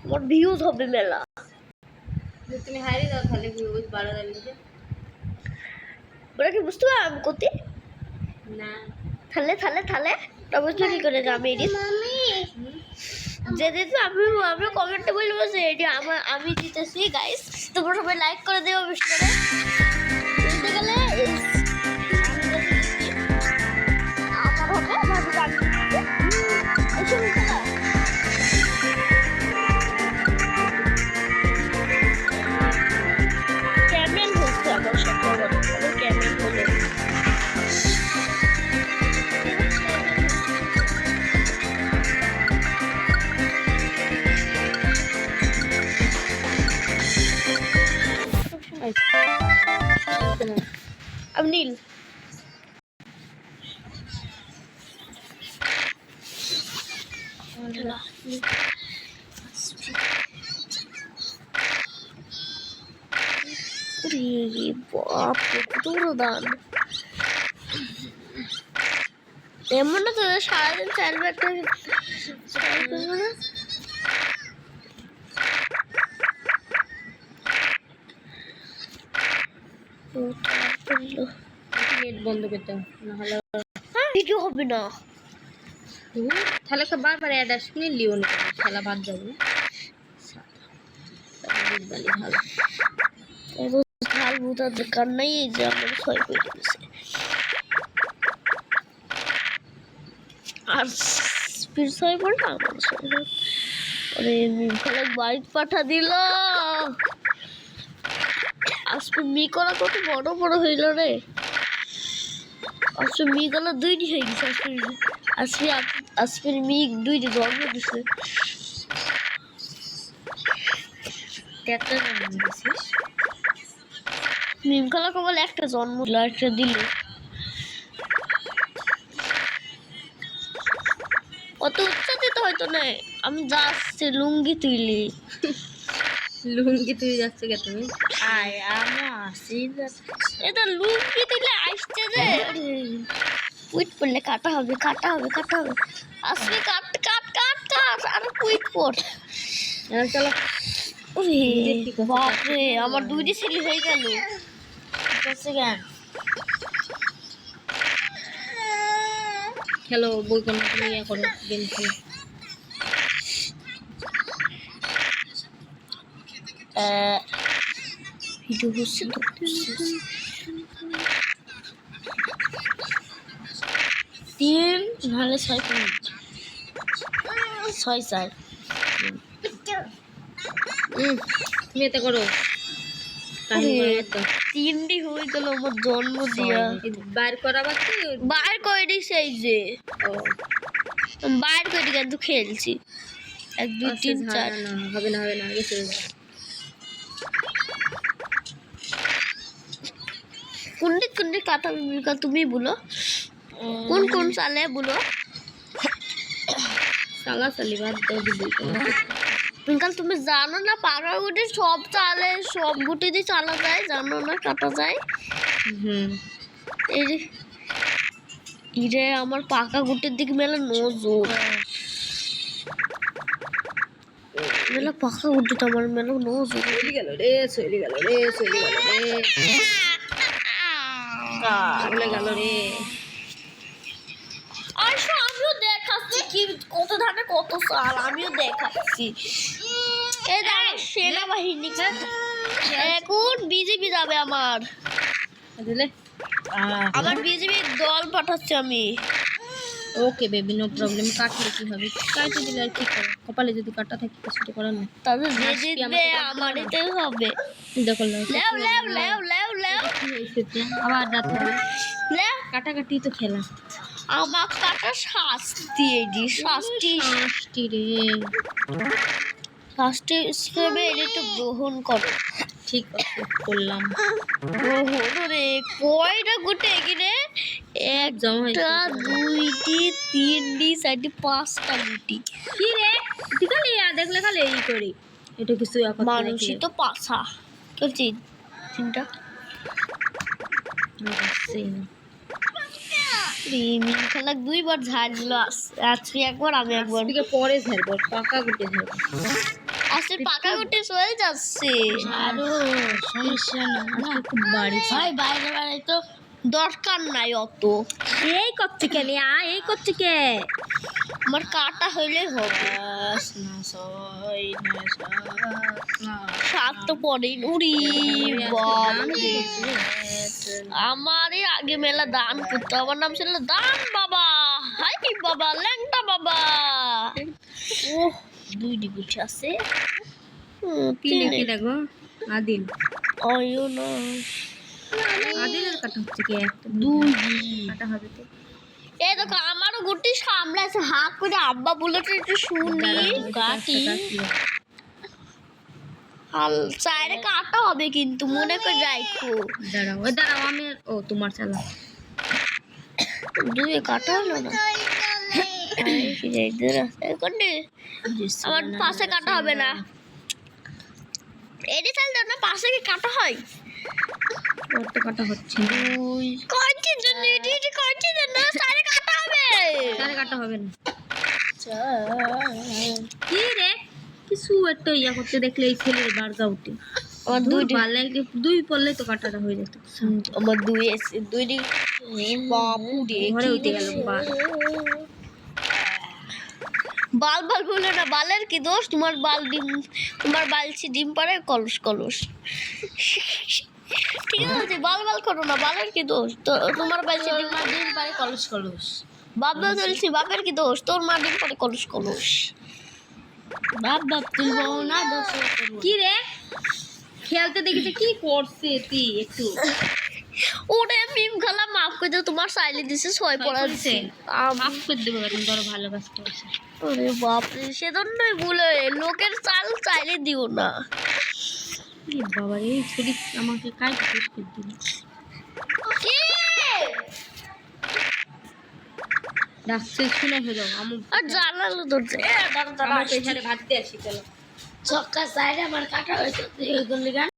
আমার ভিউজ হবে মেলা। তুমি হারিয়ে দাও তাহলে ভিউজ বাড়া যাবে। ওরা কি বুঝতে পারো আমি করতে না থালে থালে থালে তবে চুরি করে যাবে এটি যেদিন আমি কমেন্টে বলবো যে এটি আমি জিতেছি গাইস। তোমরা সবাই লাইক করে দেবো বেশি করে। বলতে গেলে আমার হবে ক্যামেল হচ্ছে আমার সাথে ক্যামেল হলে अब नील बाप दान এমন না তো সারাদিন চাইলে একটা নেট বন্ধ করতে না হলে ভিডিও হবে না। তাহলে তো বারবার অ্যাড আসলে লিও না খেলা বাদ যাবে না। ভালো ঝাল বুতার দরকার নাই এই যে আমার ছয় করে দিয়েছে আর ফির ছয় পড়ে না আমার ছয় আরে মিমখালা বাইক পাঠা দিল আজকে মি করা কত বড় বড় হইল রে। আজকে মি গলা দুইটি হয়ে গেছে আজকে আজকে মি দুইটি জন্ম দিছে। একটা জন্ম দিছিস মিমখালা কেবল একটা জন্ম দিল একটা দিল অত উচ্চারিত হয়তো না। আমি যাচ্ছি লুঙ্গি তুইলি লুঙ্গি তুই যাচ্ছে কে তুমি আয় আমি আসি এটা লুঙ্গি তুইলে আসছে যে কুইট পড়লে কাটা হবে কাটা হবে কাটা হবে আসলে কাট কাট কাট কাট আর কুইট পড় চলো বাপরে আমার দুইটি ছেলে হয়ে গেল কেন খেলো বই কোন তুমি ইয়া করো গেম খেলো ভিডিও হচ্ছে তো 3 নাহলে 6 মিনিট 6 তুমি এটা করো তিনটি হয়ে গেল আমার জন্ম দিয়া বাইর করাবার তো বাইর করে দিছে এই যে বাইর করে কিন্তু খেলছি 1 2 3 4 হবে না হবে না আগে চলে যাও कुंडी काटा मिलका तुम ही बोलो कौन साल है बोलो साला साली बात दो मिलका तुम्हें जानो ना पागा गुटी सब चाले सब गुटी दी चाला जाए जानो ना काटा जाए इरे আমার পাকা গুটির দিকে মেলা নজর মেলা পাকা গুটিটা আমার মেলা নজর চলে গেল রে চলে গেল রে আমিও দেখাচ্ছি কি কত ধানে কত সাল আমিও দেখাচ্ছি এই দেখ সেনাবাহিনী এখন বিজেপি যাবে আমার বিজেপি দল পাঠাচ্ছি আমি ওকে বেবি নো প্রবলেম কাটলে কি হবে কাটে দিলে আর কি করব কপালে যদি কাটা থাকে কিছু তো করার নেই তাহলে যে জিতবে আমারইতে হবে দেখো লেও আবার রাতে লে কাটাকাটি তো খেলা আমার কাটা শাস্তি এই শাস্তি রে শাস্তি হিসেবে এটা তো গ্রহণ করো ঠিক আছে করলাম গ্রহণ রে কয়টা গুটে এখানে একটা দুইটি তিনটি চারটি পাঁচটা গুটি কি রে ঠিকালে দেখলে খালি এই করি এটা কিছু মানুষই তো পাছা চলছি তিনটা মিন খেলা দুইবার ঝাড়লো আজকে একবার আমি একবার থেকে পরে ঝাড়বো পাকা গুটে ঝাড়বো আসলে পাকা গুটি চলে যাচ্ছে। আরো সমস্যা না, আজকে খুব বাড়ি ভাই বাইরে বাইরে তো দরকার নাই অত। এই করছে কে রে? এই করছে কে? আমার কাটা হইলে হবে। সাত তো পরেই উড়ি আমারই আগে মেলা দান করতো। আমার নাম ছিল দান বাবা, হাই বাবা, ল্যাংটা বাবা। ও দুইটি গুটি আছে। কি লিখে দেখো? আদিল। অয়ো না আদিলের কাটা হচ্ছে কে? দুই কাটা হবে তো। এই দেখো আমারও গুটি সামলাইছে হাত করে। আব্বা বলেছে একটু শুনি কাটি হাল চাইরে কাটা হবে কিন্তু মনে করে যাই খুব। দাঁড়াও, ওই দাঁড়াও, আমি ও তোমার চালা। দুয়ে কাটা হলো না। আমার পাশে কাটা হবে না। এটি চাল না পাশে কি কাটা হয়? ওর তো কাটা হচ্ছে না। দুই কয়টি জন্য এটি কয়টি জন্য চাইরে কাটা হবে। তারে কাটা হবে না। কি রে? কিছু একটা ইয়া করতে দেখলে এই ছেলের বার্গা উঠে। আমার দুই পড়লে তো কাটাটা হয়ে যেত। আমার দুই এসে দুইটি বাপু রে ঘরে উঠে গেল বাল। বাল বাল বলে না, বালের কি দোষ? তোমার বাল ডিম, তোমার বালছি ডিম পারে কলস কলস। ঠিক আছে বাল বাল করো না, বালের কি দোষ? তোমার বালছি ডিম পারে কলস কলস। বাপ দা চলছি, বাপের কি দোষ? তোর মা ডিম পারে কলস কলস। বাপ বাপ তুলবো না, দোষ কি রে? খেলতে দেখেছে কি করছে তুই একটু? ওরে মিম খালা মাফ করে দাও, তোমার সাইলে দিছে ছয় পড়া দিছে। মাফ করে দেবো তুমি, ধরো ভালো কাজ করেছে। ওরে বাপ রে, সেজন্যই বলে লোকের চাল চাইলে দিও না। বাবা এই ছুরি আমাকে কাইতে শেষ করে দিল। কি ডাকছে শুনে হয়ে যাও আমি আর জানালো ধরছে। আমার পেছনে ভাবতে আসি চলো। ছক্কা সাইডে আমার কাটা হয়েছে।